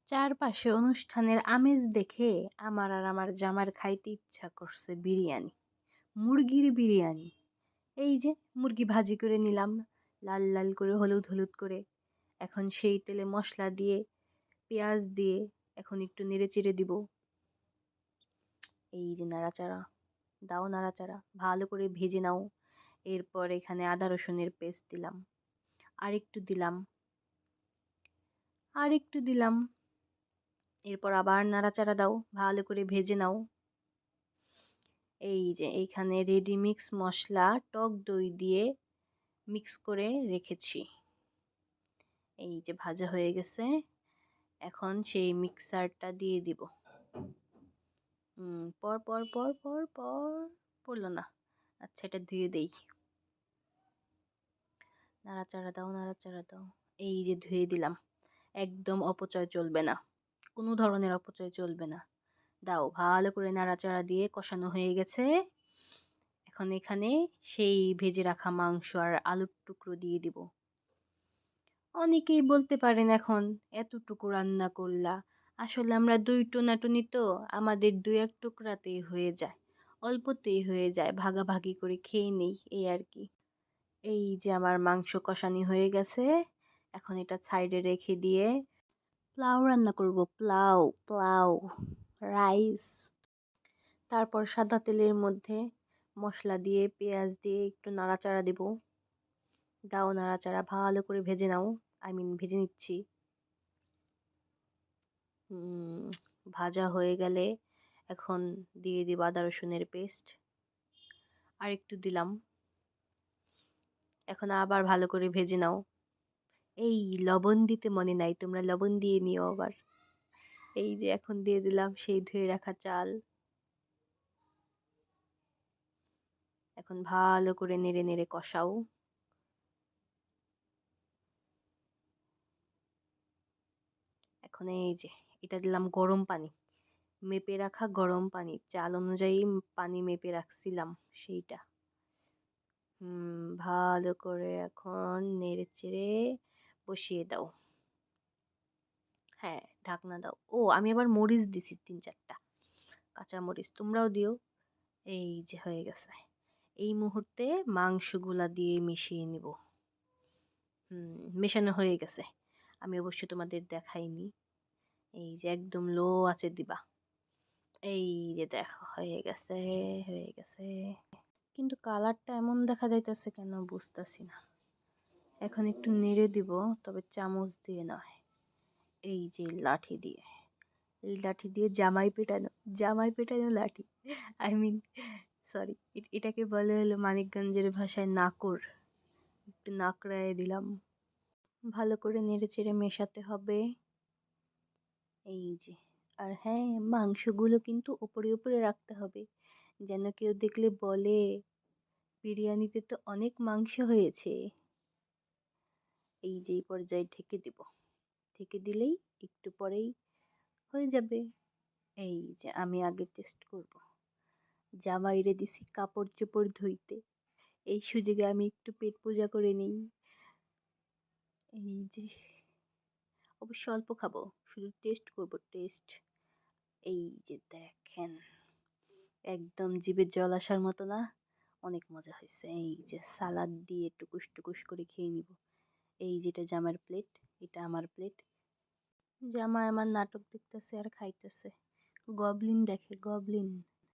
চারপাশে অনুষ্ঠানের আমেজ দেখে আমার আর আমার জামার খাইতে ইচ্ছা করছে বিরিয়ানি, মুরগির বিরিয়ানি। এই যে মুরগি ভাজি করে নিলাম, লাল লাল করে, হলুদ হলুদ করে। এখন সেই তেলে মশলা দিয়ে, পেঁয়াজ দিয়ে এখন একটু নেড়ে চেড়ে দিব। এই যে নাড়াচাড়া দাও, নাড়াচাড়া ভালো করে ভেজে নাও। এরপর এখানে আদা রসুনের পেস্ট দিলাম, আরেকটু দিলাম, আরেকটু দিলাম। এরপর আবার নাড়াচাড়া দাও, ভালো করে ভেজে নাও। এই যে এইখানে রেডি মিক্স মশলা টক দই দিয়ে মিক্স করে রেখেছি। এই যে ভাজা হয়ে গেছে, এখন সেই মিক্সারটা দিয়ে দিব। পর পর পর পর পর পড়লো না। আচ্ছা, এটা ধুয়ে দেই। নাড়াচাড়া দাও, নাড়াচাড়া দাও। এই যে ধুয়ে দিলাম। একদম অপচয় চলবে না, কোনো ধরনের অপচয় চলবে না। দাও, ভালো করে নাড়াচাড়া দিয়ে কষানো হয়ে গেছে। এখন এখানে সেই ভেজে রাখা মাংস আর আলুর টুকরো দিয়ে দিব। অনেকেই বলতে পারেন এখন এতটুকু রান্না করলা, আসলে আমরা দুই টোনাটুনি তো, আমাদের দুই এক টুকরাতেই হয়ে যায়, অল্পতেই হয়ে যায়, ভাগাভাগি করে খেয়ে নেই, এই আর কি। এই যে আমার মাংস কষানি হয়ে গেছে, এখন এটা সাইডে রেখে দিয়ে পোলাও রান্না করব। পোলাও, পোলাও, রাইস। তারপর সাদা তেলের মধ্যে মশলা দিয়ে, পেঁয়াজ দিয়ে একটু নাড়াচাড়া দেব। দাও, নাড়াচাড়া ভালো করে ভেজে নাও, ভেজে নিচ্ছি। ভাজা হয়ে গেলে এখন দিয়ে দিব আদা রসুনের পেস্ট, আর একটু দিলাম। এখন আবার ভালো করে ভেজে নাও। এই লবণ দিতে মনে নাই, তোমরা লবণ দিয়ে নিও আবার। এই যে এখন দিয়ে দিলাম সেই ধুয়ে রাখা চাল। এখন ভালো করে নেড়ে নেড়ে কষাও। এখন এই যে এটা দিলাম গরম পানি, মেপে রাখা গরম পানি, চাল অনুযায়ী পানি মেপে রাখছিলাম সেইটা। ভালো করে এখন নেড়ে চেড়ে বসিয়ে দাও। হ্যাঁ, ঢাকনা দাও। ও, আমি আবার মরিচ দিছি ৩-৪টা কাঁচা মরিচ, তোমরাও দিও। এই যে হয়ে গেছে। এই মুহূর্তে মাংসগুলা দিয়ে মিশিয়ে নিব। মেশানো হয়ে গেছে, আমি অবশ্য তোমাদের দেখাইনি। এই যে একদম লো আঁচে দিবা। এই যে দেখো হয়ে গেছে, হয়ে গেছে। কিন্তু কালারটা এমন দেখা যাইতেছে কেন বুঝতেছি না। এখন একটু নেড়ে দিব, তবে চামচ দিয়ে নয়, এই যে লাঠি দিয়ে। এই লাঠি দিয়ে জামাই পেটানো, জামাই পেটানো লাঠি। আই মিন সরি, এটাকে বলে হলো মানিকগঞ্জের ভাষায় নাকর। একটু নাকড়ায় দিলাম। ভালো করে নেড়ে চেড়ে মেশাতে হবে। এই যে, আর হ্যাঁ, মাংসগুলো কিন্তু উপরে উপরে রাখতে হবে, যেন কেউ দেখলে বলে বিরিয়ানিতে তো অনেক মাংস হয়েছে। এই যে এই পর্যায়ে ঢেকে দিব। ঢেকে দিলেই একটু পরেই হয়ে যাবে। এই যে আমি আগে টেস্ট করব। জামাইরে দিছি কাপড় চোপড় ধুইতে, এই সুযোগে আমি একটু পেট পূজা করে নিই। এই যে, অবশ্য অল্প খাবো, শুধু টেস্ট করব, টেস্ট। এই যে দেখেন, একদম জিভে জল আসার মতো না? অনেক মজা হয়েছে। এই যে সালাদ দিয়ে টুকুস টুকুস করে খেয়ে নিব। এই যেটা জামার প্লেট, এটা আমার প্লেট। জামাই আমার নাটক দেখতেছে আর খাইতেছে, গবলিন দেখে, গবলিন।